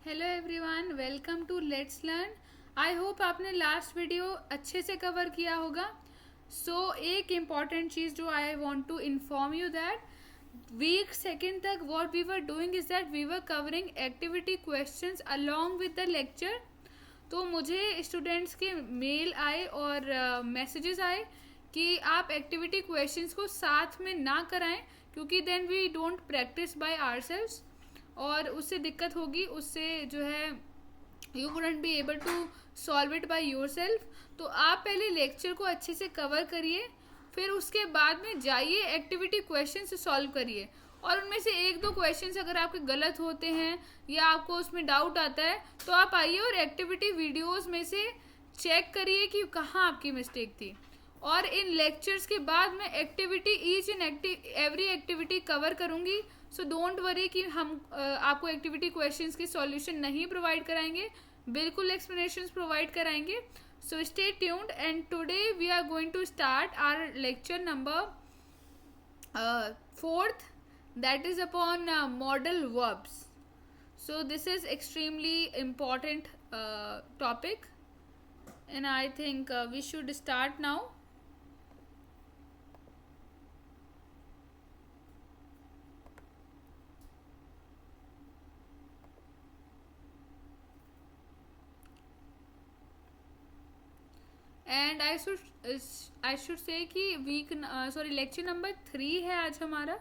Hello everyone, welcome to let's learn. I hope आपने last video अच्छे से cover किया होगा। एक इम्पॉर्टेंट चीज़ जो I want to inform you that week second तक what we were doing is that we were covering activity questions along with the lecture. तो मुझे स्टूडेंट्स के मेल आए और मैसेजेस आए कि आप एक्टिविटी क्वेश्चंस को साथ में ना कराएं, क्योंकि then we don't practice by ourselves और उससे दिक्कत होगी, उससे जो है you wouldn't be able to solve it by yourself. तो आप पहले लेक्चर को अच्छे से कवर करिए, फिर उसके बाद में जाइए एक्टिविटी क्वेश्चन से सॉल्व करिए। और उनमें से एक दो क्वेश्चंस अगर आपके गलत होते हैं या आपको उसमें डाउट आता है तो आप आइए और एक्टिविटी वीडियोस में से चेक करिए कि कहाँ आपकी मिस्टेक थी। और इन लेक्चर्स के बाद मैं activity each and every activity cover करूँगी। सो डोंट वरी कि हम आपको एक्टिविटी क्वेश्चंस के सॉल्यूशन नहीं प्रोवाइड कराएंगे, बिल्कुल एक्सप्लेनेशंस प्रोवाइड कराएंगे। So stay tuned and today we are going to start our lecture number 4th, that is upon modal verbs. So this is extremely important topic, and I think we should start now. And I should say कि lecture number 3 है आज हमारा,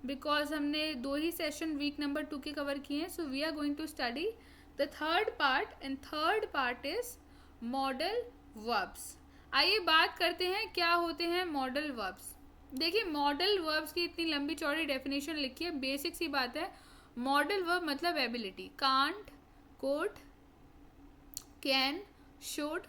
because हमने 2 ही session week number 2 के cover किए हैं। So we are going to study the third part, and third part is modal verbs. आइए बात करते हैं क्या होते हैं मॉडल वर्ब्स। देखिए, मॉडल वर्ब्स की इतनी लंबी चौड़ी डेफिनेशन लिखी है, बेसिक सी बात है। मॉडल वर्ब मतलब ability. Can't, could, can, should,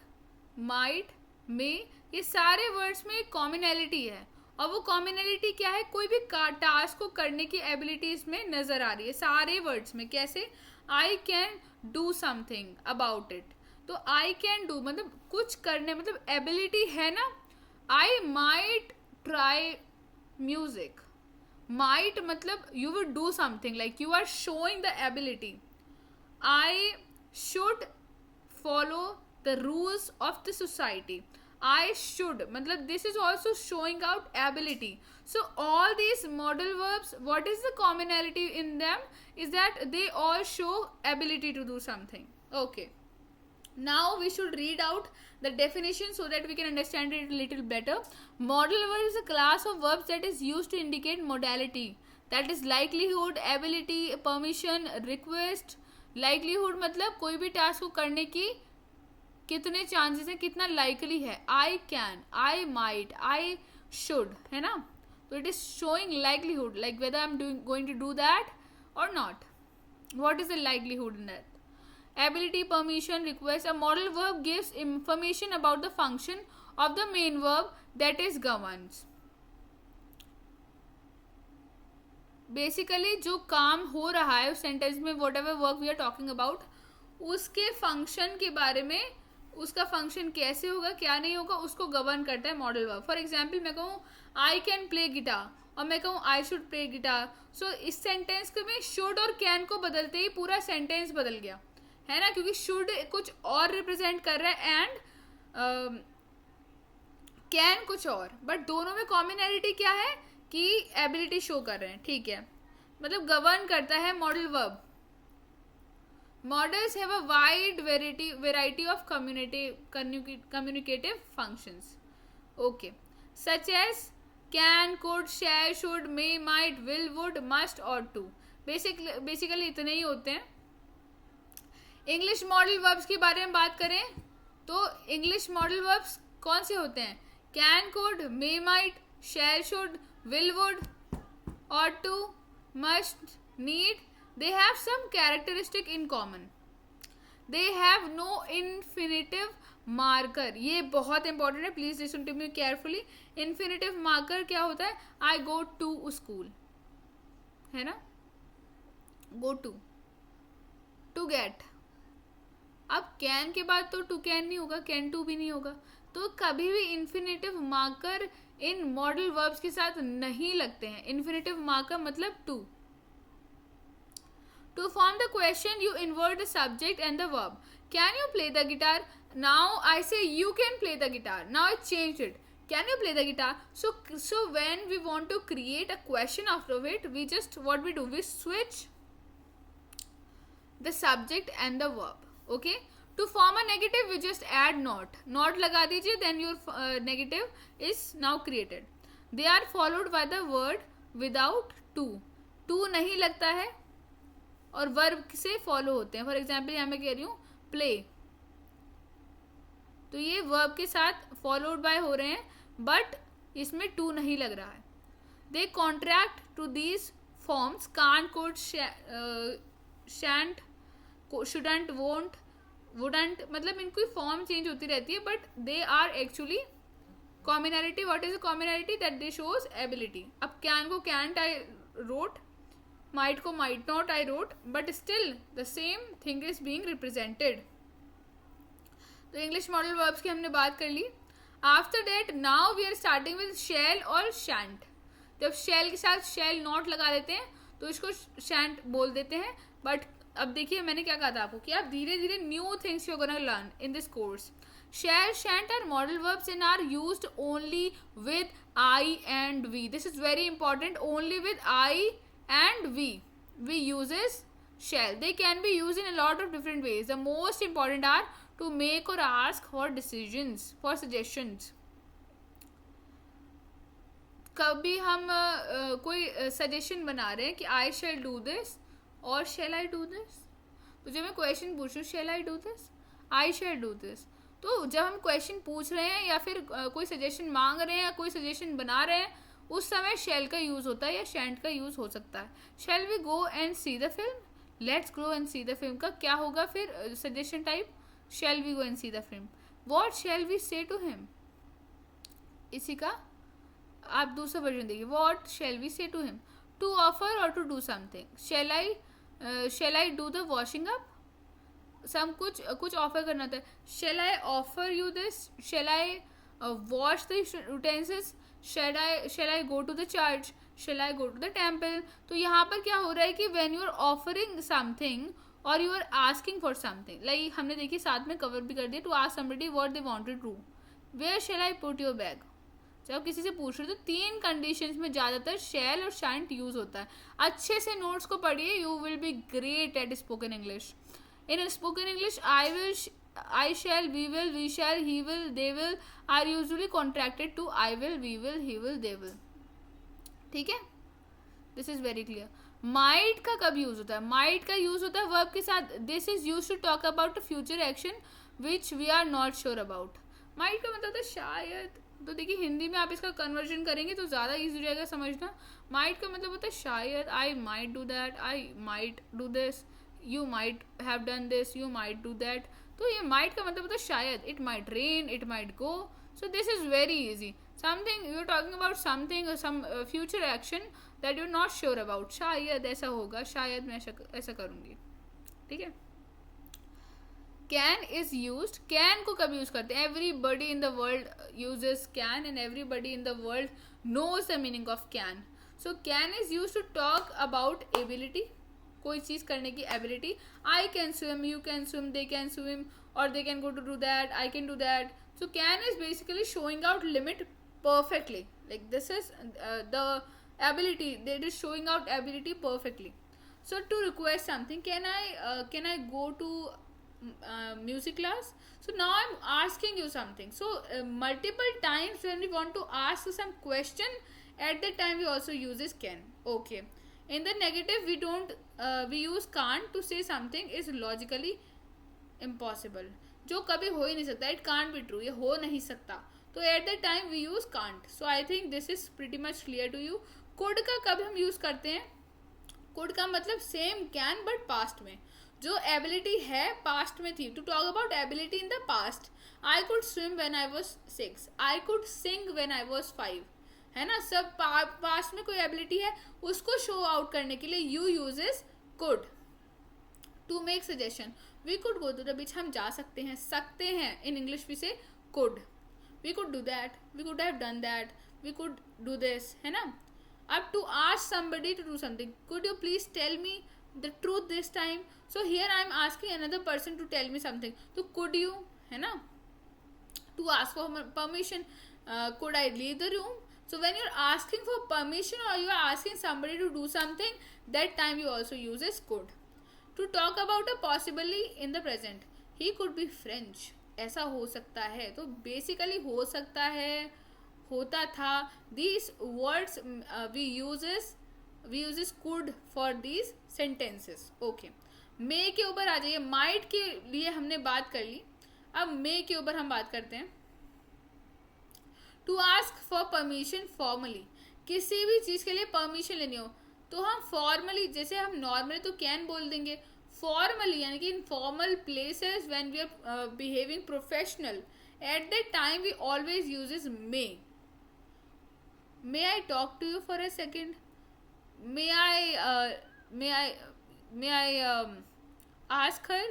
might, may, ये सारे वर्ड्स में एक कॉमनैलिटी है। और वो कॉमनैलिटी क्या है? कोई भी टास्क को करने की एबिलिटी इसमें नजर आ रही है सारे वर्ड्स में। कैसे? आई can do something about it. तो आई कैन डू मतलब कुछ करने, मतलब एबिलिटी है ना। I might try music. Might मतलब you will do something, like you are showing the ability. I should follow the rules of the society. I should matlab this is also showing out ability. So all these modal verbs, what is the commonality in them is that they all show ability to do something. Okay, now we should read out the definition so that we can understand it a little better. Modal verb is a class of verbs that is used to indicate modality, that is likelihood, ability, permission, request. Likelihood मतलब कोई भी task को करने की कितने chances हैं, कितना likely है। I can, I might, I should, है ना। तो it is showing likelihood, like whether I am going to do that और नॉट। What is the likelihood in that? Ability, permission, request. A modal verb gives information about the function of the main verb that is governs. Basically जो काम हो रहा है उस sentence में, whatever work we are talking about, उसके function के बारे में, उसका फंक्शन कैसे होगा, क्या नहीं होगा, उसको गवर्न करता है मॉडल वर्ब। फॉर एग्जाम्पल मैं कहूँ आई कैन प्ले गिटार और मैं कहूँ आई शुड प्ले गिटार। सो इस सेंटेंस के में शुड और कैन को बदलते ही पूरा सेंटेंस बदल गया, है ना, क्योंकि शुड कुछ और रिप्रेजेंट कर रहा है एंड कैन कुछ और, बट दोनों में कॉमनैलिटी क्या है कि एबिलिटी शो कर रहे हैं। ठीक है, मतलब गवर्न करता है modal verb. Modals have a wide variety of communicative functions. Okay, such as can, could, shall, should, may, might, will, would, must और टू। बेसिकली इतने ही होते हैं। इंग्लिश मॉडल वर्ब्स के बारे में बात करें तो इंग्लिश मॉडल वर्ब्स कौन से होते हैं? Can, could, may, might, shall, should, will, would, ought to, must, need. They have some characteristic in common. They have no infinitive marker. ये बहुत इंपॉर्टेंट है, please listen to me carefully. Infinitive marker क्या होता है? I go to school, है ना, go to gate. अब can के बाद तो टू कैन नहीं होगा, कैन टू भी नहीं होगा। तो कभी भी infinitive marker in modal verbs के साथ नहीं लगते हैं। इन्फिनेटिव मार्कर मतलब to. To form the question, you invert the subject and the verb. Can you play the guitar? Now I say you can play the guitar. Now I changed it. Can you play the guitar? So when we want to create a question after it, we just, what we do, we switch the subject and the verb. Okay. To form a negative, we just add not. Not लगा दीजिए, then your negative is now created. They are followed by the word without to. To नहीं लगता है और verb से follow होते हैं. For example यहाँ मैं कह रही हूँ प्ले, तो ये वर्ब के साथ फॉलोड बाय हो रहे हैं, बट इसमें टू नहीं लग रहा है. They contract to these forms can't, could, shan't, shouldn't, won't, wouldn't, मतलब इनकी फॉर्म चेंज होती रहती है, but they are actually combinatory. What is a combinatory? That they shows ability. अब कैन को कैंट आई रोट, might को might not I wrote, but still the same thing is being represented. तो English modal verbs की हमने बात कर ली. After that now we are starting with shall और शैंट. जब शैल के साथ शैल नॉट लगा देते हैं तो इसको शैंट बोल देते हैं. बट अब देखिए मैंने क्या कहा था आपको कि आप धीरे धीरे new things you gonna learn in this course. Shall, shan't are modal verbs and are used only with I and we. This is very important. Only with I and we uses shall. They can be used in a lot of different ways. The most important are to make or ask for decisions, for suggestions. कभी हम कोई suggestion बना रहे हैं कि आई shall do this और शैल I do this. तो जब मैं क्वेश्चन पूछूँ shall I do this, I shall do this, तो जब हम क्वेश्चन पूछ रहे हैं या फिर कोई सजेशन मांग रहे हैं या कोई सजेशन बना रहे हैं, उस समय शैल का यूज़ होता है या शैंट का यूज़ हो सकता है. Shall we go and see the film, let's go and see the film का क्या होगा फिर suggestion type? Shall we go and see the film. What shall we say to him, इसी का आप दूसरा वर्जन देखिए. What shall we say to him? To offer और to do something. Shall I do the washing up, some कुछ offer करना था. Shall I offer you this, shell I wash the utensils, shall I go to the church, shall I go to the temple. तो यहाँ पर क्या हो रहा है कि when you are offering something or you are asking for something, like हमने देखिए साथ में कवर भी कर दिया, to ask somebody what they wanted to, where shall I put your bag. जब आप किसी से पूछ रहे हो तो तीन कंडीशंस में ज़्यादातर shall और shan't यूज़ होता है. अच्छे से नोट्स को पढ़िए, you will be great at spoken English. In spoken English, I shall, we will, we shall, he will, they will are usually contracted to I will, we will, he will, they will. ठीक है, this is very clear. Might का कब use होता है? Might का use होता है verb के साथ. This is use to talk about future action which we are not sure about. Might का मतलब होता है शायद. तो देखिए हिंदी में आप इसका कन्वर्जन करेंगे तो ज़्यादा ईजी हो जाएगा समझना. माइट का मतलब होता है शायद. I might do that, I might do this, you might have done this, you might do that. तो ये माइट का मतलब होता है शायद. It might rain, it might go. So this is very easy. Something you are talking about something, some future action that you are not sure about. शायद ऐसा होगा, शायद मैं ऐसा करूँगी. ठीक है. Can is use. कैन को कब यूज करते हैं? Everybody in the world uses can and everybody in the world knows the meaning of can. So can is use to talk about ability, कोई चीज़ करने की ability. I can swim, you can swim, they can swim, और they can go to do that, I can do that. So can is basically showing out limit perfectly. Like this is the ability, that is showing out ability perfectly. So to request something, can I go to music class? So now I'm asking you something. So multiple times when we want to ask some question, at that time we also use this can. Okay. In the negative we don't we use can't to say something is logically impossible, जो कभी हो ही नहीं सकता. It can't be true, ये हो नहीं सकता. तो at the time we use can't. So I think this is pretty much clear to you. Could का कब हम यूज करते हैं? कुड का मतलब सेम कैन बट पास्ट में. जो एबिलिटी है पास्ट में थी. To talk about ability in the past, I could swim when I was 6, I could sing when I was 5, है ना. सब पास्ट में कोई एबिलिटी है उसको शो आउट करने के लिए you uses could. To make suggestion, we could go to the beach, हम जा सकते हैं. सकते हैं इन इंग्लिश भी से could. We could do that, we could have done that, we could do this, है ना. अब to ask somebody to do something, could you please tell me the truth this time. So here I am asking another person to tell me something. So could you, है ना, to ask for permission, could I leave the room? So when you're asking for permission or you are asking somebody to do something, that time you also uses could. To talk about a possibly in the present, he could be French, ऐसा हो सकता है. तो basically हो सकता है, होता था. These words we uses could for these sentences. Okay. may के ऊपर आ जाइए. might के लिए हमने बात कर ली, अब may के ऊपर हम बात करते हैं. To ask for permission formally, किसी भी चीज़ के लिए परमिशन लेनी हो तो हम फॉर्मली, जैसे हम नॉर्मली तो कैन बोल देंगे, फॉर्मली यानी कि in formal places when we are behaving professional, at that time we always uses may I talk to you for a second, may I ask her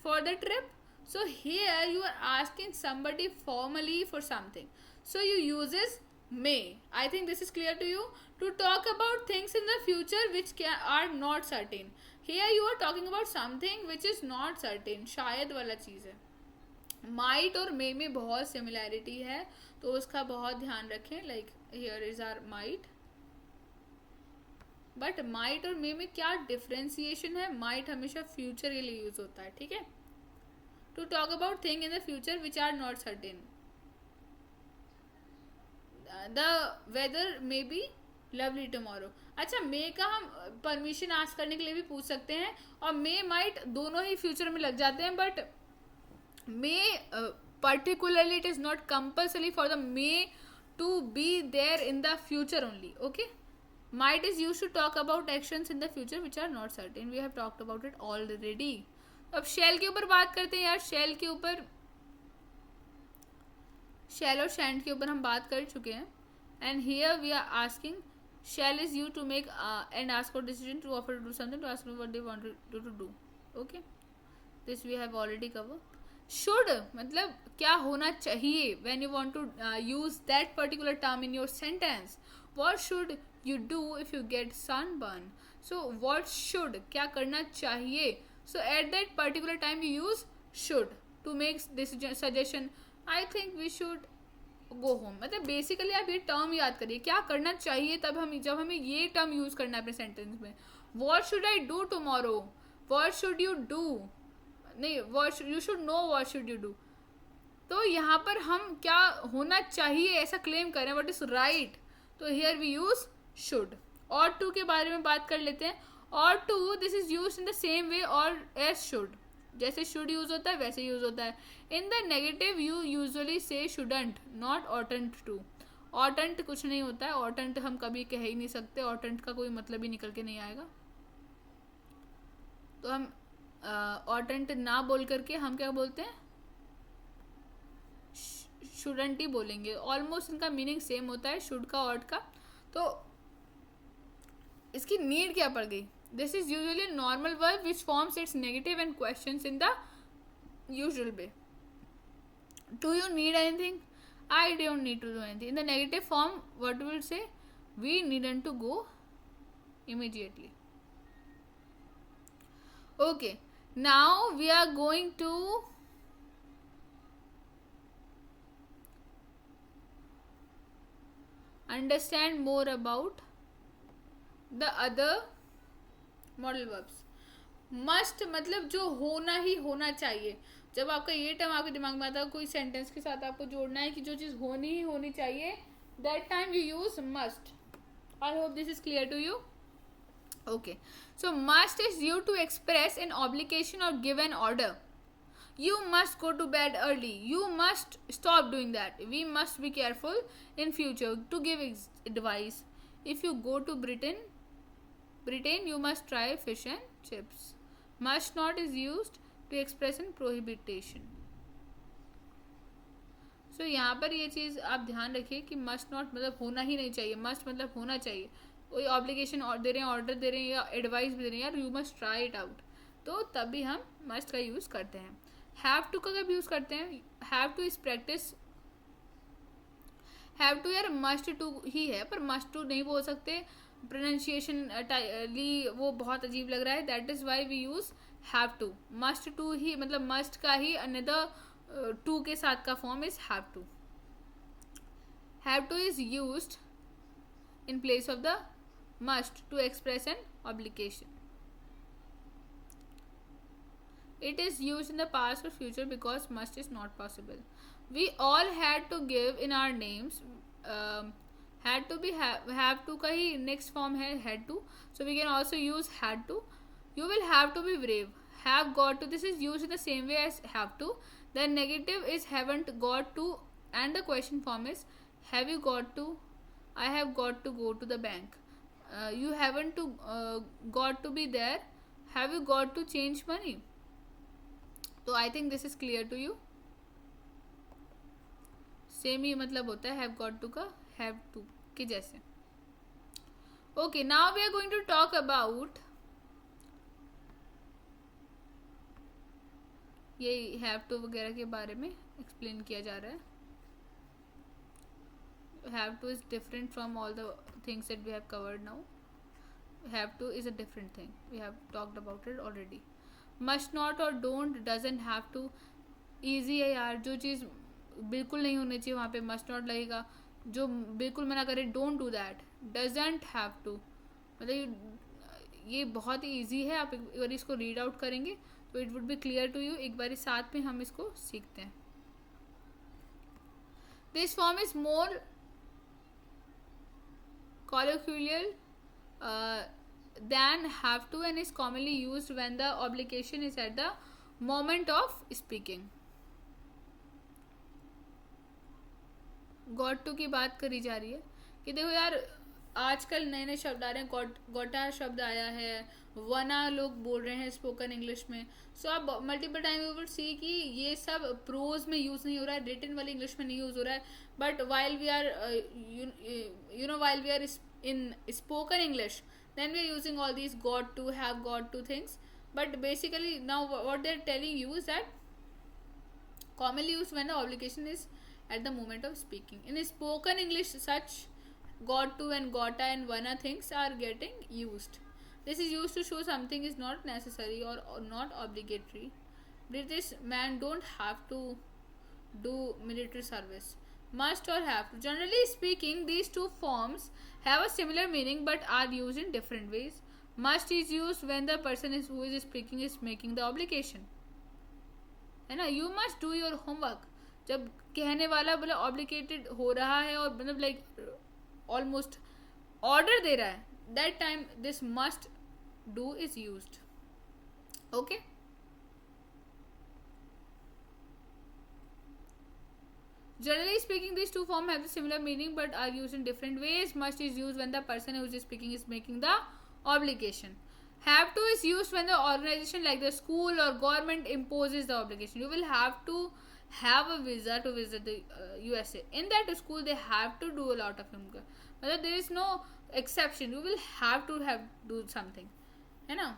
for the trip. So here you are asking somebody formally for something, so you uses may. I think this is clear to you. To talk about things in the future which are not certain, here you are talking about something which is not certain, शायद वाला चीज़ है. might और may में बहुत similarity है, तो उसका बहुत ध्यान रखें. like here is our might, but might और मे में क्या डिफ्रेंसिएशन है. माइट हमेशा फ्यूचर के लिए यूज होता है, ठीक है. To talk about thing in the future which are not certain. The weather may be lovely tomorrow. अच्छा, मे का हम परमिशन आस्क करने के लिए भी पूछ सकते हैं, और मे माइट दोनों ही फ्यूचर में लग जाते हैं, but may particularly it is not compulsory for the may to be there in the future only. Okay. might is used to talk about actions in the future which are not certain. We have talked about it already. अब shall के ऊपर बात करते हैं यार. shall के ऊपर, shall और shan't के ऊपर हम बात कर चुके हैं. and here we are asking, shall is used to make and ask for decision, to offer to do something, to ask what they want to do. okay, this we have already covered. should मतलब क्या होना चाहिए. when you want to use that particular term in your sentence, what should you do if you get sunburn. so what should, क्या करना चाहिए. so at that particular time we use should to make this suggestion. I think we should go home. मतलब basically आप ये term याद करिए, क्या करना चाहिए तब हम, जब हमें ये टर्म यूज करना है अपने सेंटेंस में. what should I do tomorrow, what should you do, नहीं, what you should know what should you do. तो यहाँ पर हम क्या होना चाहिए ऐसा क्लेम करें, what is right. तो here we use should. Ought to के बारे में बात कर लेते हैं. Ought to this is use in the same way और एज शुड. जैसे शुड यूज होता है वैसे यूज होता है. In the negative you usually say shouldn't, not oughtn't to. Oughtn't कुछ नहीं होता है. ऑटेंट हम कभी कह ही नहीं सकते. ऑटेंट का कोई मतलब ही निकल के नहीं आएगा. तो हम ऑटेंट ना बोल करके हम क्या बोलते हैं, शुडंट ही बोलेंगे. ऑलमोस्ट इनका मीनिंग सेम होता है, शुड का ऑट का. तो इसकी नीड क्या पड़ गई. This is usually normal verb which forms its negative and questions in the usual way. Do you need anything. I don't need to do anything. In the negative form what will say, we needn't to go immediately. okay, now we are going to understand more about the other modal verbs. must मतलब जो होना ही होना चाहिए. जब आपका ये term आपके दिमाग में आता है, कोई सेंटेंस के साथ आपको जोड़ना है कि जो चीज़ होनी ही होनी चाहिए, that time you use must. I hope this is clear to you. okay, so must is used to express an obligation or give an order. You must go to bed early. You must stop doing that. We must be careful in future. To give advice. If you go to Britain, you must try fish and chips. Must not is used to express an prohibition. So यहाँ पर ये चीज़ आप ध्यान रखिए कि must not मतलब होना ही नहीं चाहिए. must मतलब होना चाहिए. कोई ऑब्लिगेशन दे रहे हैं, ऑर्डर दे रहे हैं या एडवाइस भी दे रहे हैं, यार you must try it out, तो तभी हम मस्ट का यूज़ करते हैं. हैव टू का कब यूज़ करते हैं. Have to is practice. Have to यार मस्ट टू ही है, पर मस्ट टू नहीं बोल सकते. प्रोनाउंसिएशन वो बहुत अजीब लग रहा है, that is why we use have to. Must to ही मतलब मस्ट का ही अनदर टू के साथ का form is have to. Have to is used in place of the must to express an obligation. It is used in the past or future because must is not possible. We all had to give in our names. Had to be have to का ही next form है had to, so we can also use had to. You will have to be brave. Have got to, this is used in the same way as have to. The negative is haven't got to, and the question form is have you got to. I have got to go to the bank. You haven't to got to be there. Have you got to change money? तो I think this is clear to you. Same ही मतलब होता है have got to का have to के जैसे. Okay, now we are going to talk about ये have to वगैरह के बारे में explain किया जा रहा है. Have to is different from all the things that we have covered now. Have to is a different thing. We have talked about it already. Must not और don't doesn't have to easy है यार. जो चीज़ बिल्कुल नहीं होनी चाहिए वहाँ पे must not लगेगा. जो बिल्कुल मना करे don't do that. Doesn't have to मतलब ये बहुत ही easy है. आप एक बार इसको read out करेंगे तो it would be clear to you. एक बार साथ में हम इसको सीखते हैं. This form is more colloquial than have to and is commonly used when the obligation is at the moment of speaking. got to की बात करी जा रही है कि देखो यार आजकल नए नए शब्द आ रहे हैं. गोटा शब्द आया है, वना लोग बोल रहे हैं स्पोकन इंग्लिश में. सो आप multiple time you will see कि ये सब प्रोज में यूज नहीं हो रहा है, रिटन वाली इंग्लिश में नहीं यूज हो रहा है. But while we are while we are in spoken English, then we are using all these got to, have got to things. But basically now what they are telling you is that commonly used when the obligation is at the moment of speaking. In spoken English such got to and gotta and wanna things are getting used. This is used to show something is not necessary or not obligatory. British men don't have to do military service. Must or have to. Generally speaking, these two forms have a similar meaning but are used in different ways. Must is used when the person who is speaking is making the obligation, है ना. You must do your homework. जब कहने वाला बोले obligated हो रहा है और मतलब like almost order दे रहा है, that time this must do is used. Okay. Generally speaking, these two forms have a similar meaning but are used in different ways. Must is used when the person who is speaking is making the obligation. Have to is used when the organization like the school or government imposes the obligation. You will have to have a visa to visit the USA. In that school, they have to do a lot of homework. But there is no exception. You will have to do something. है ना.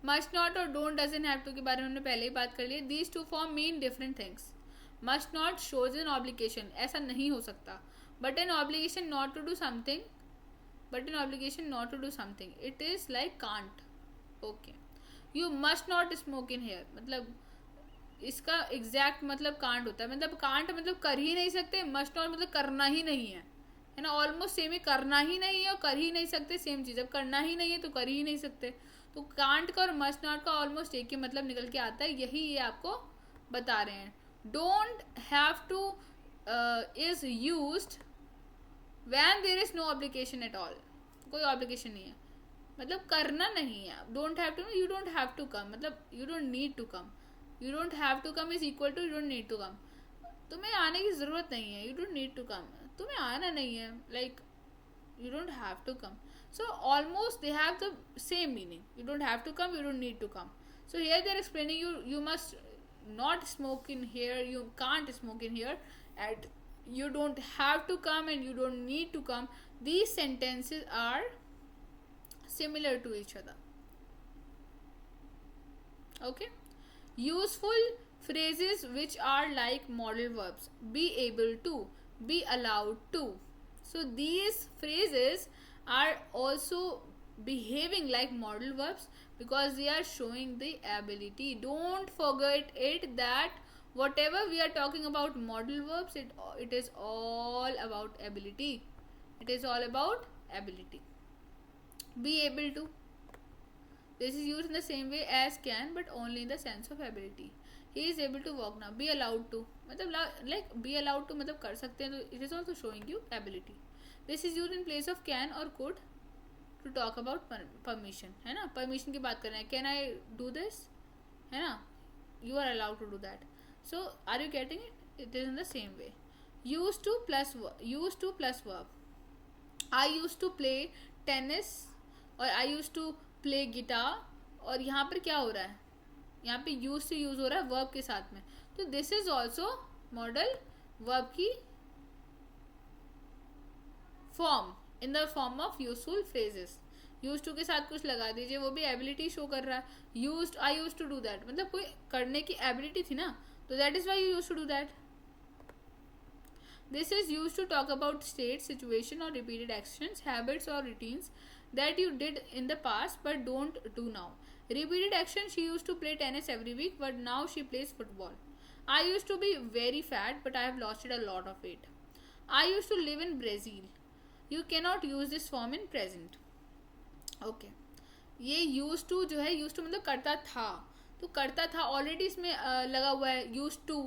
Must not और don't doesn't have to के बारे में हमने पहले ही बात कर ली. These two form mean different things. Must not shows an obligation. ऐसा नहीं हो सकता. But an obligation not to do something. It is like can't. Okay. You must not smoke in here. मतलब इसका एग्जैक्ट मतलब कांट होता है. मतलब कांट मतलब कर ही नहीं सकते. मस्ट नॉट मतलब करना ही नहीं है ना. ऑलमोस्ट सेम ही. करना ही नहीं है और कर ही नहीं सकते सेम चीज़. अब करना ही नहीं है तो कर ही नहीं सकते. तो कांट का और मस्ट नॉट का ऑलमोस्ट एक ही मतलब निकल के आता है. यही ये आपको बता रहे हैं. Don't have to is used when there is no obligation at all. कोई ऑब्लिगेशन नहीं है मतलब करना नहीं है. Don't have to, you don't have to come मतलब you don't need to come. You don't have to come is equal to you don't need to come. तुम्हें आने की ज़रूरत नहीं है. You don't need to come. तुम्हें आना नहीं है. Like you don't have to come. So almost they have the same meaning. You don't have to come, you don't need to come. So here they are explaining you must not smoke in here, you can't smoke in here, and you don't have to come and you don't need to come. These sentences are similar to each other. Okay. Useful phrases which are like modal verbs. Be able to, be allowed to. So these phrases are also behaving like modal verbs because they are showing the ability. Don't forget it that whatever we are talking about modal verbs, it is all about ability. It is all about ability. Be able to. This is used in the same way as can, but only in the sense of ability. He is able to walk now. Be allowed to. मतलब like be allowed to मतलब कर सकते हैं, तो it is also showing you ability. This is used in place of can or could to talk about permission, है ना. Permission की बात कर रहे हैं. Can I do this? है ना. You are allowed to do that. So are you getting it? It is in the same way. Used to plus verb. I used to play tennis और I used to play guitar. और यहाँ पर क्या हो रहा है, यहाँ पे यूज से यूज हो रहा है वर्ब के साथ में. तो this is also modal verb की form in the form of useful phrases. Use to के साथ कुछ लगा दीजिए, वो भी एबिलिटी शो कर रहा है. Used, I use to do that, मतलब कोई करने की एबिलिटी थी ना, तो that is why you use to do that. This is used to talk about state, situation or repeated actions, habits or routines that you did in the past but don't do now. Repeated action, she used to play tennis every week but now she plays football. I used to be very fat but I have lost a lot of weight. I used to live in Brazil. You cannot use this form in present. Okay. ये used to जो है, used to मतलब करता था, तो करता था already इसमें लगा हुआ है used to,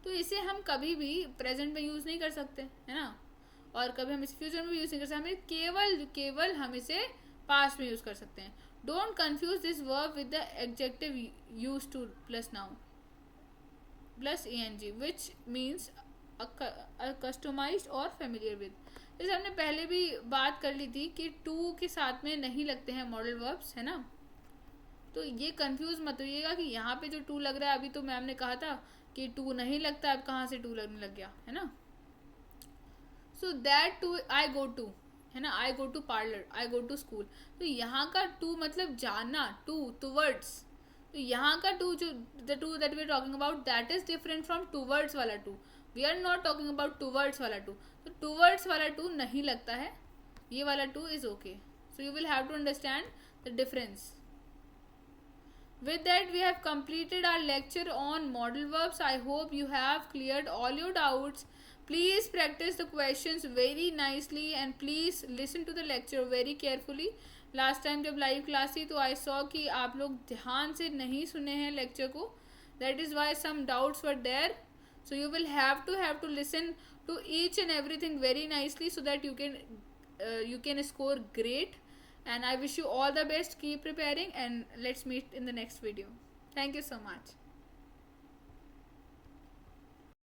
तो इसे हम कभी भी प्रेजेंट में यूज़ नहीं कर सकते, है ना. और कभी हम इसे फ्यूचर में भी यूज़ नहीं कर सकते. हमें केवल हम इसे पास्ट में यूज़ कर सकते हैं. Don't confuse this verb with the adjective use to plus noun plus ing which means customized और फेमिलियर विद. जैसे हमने पहले भी बात कर ली थी कि टू के साथ में नहीं लगते हैं मॉडल वर्ब्स, है ना. तो ये कंफ्यूज मत होइएगा कि यहाँ पे जो टू लग रहा है, अभी तो मैम ने कहा था कि टू नहीं लगता, अब कहाँ से टू लगने लग गया, है ना. So that to I go to, है ना. I go to parlour, I go to school. तो यहाँ का टू मतलब जाना, टू टूवर्ड्स. तो यहाँ का टू जो the to that we are talking about, that is different from towards वाला to. We are not talking about towards वाला टू. तो टूवर्ड्स वाला टू नहीं लगता है, ये वाला to is okay. So you will have to understand the difference. With that, we have completed our lecture on modal verbs. I hope you have cleared all your doubts. Please practice the questions very nicely and please listen to the lecture very carefully. Last time जब live class थी तो I saw कि आप लोग ध्यान से नहीं सुने हैं lecture को. That is why some doubts were there. So you will have to listen to each and everything very nicely so that you can score great. And I wish you all the best. Keep preparing and let's meet in the next video. Thank you so much.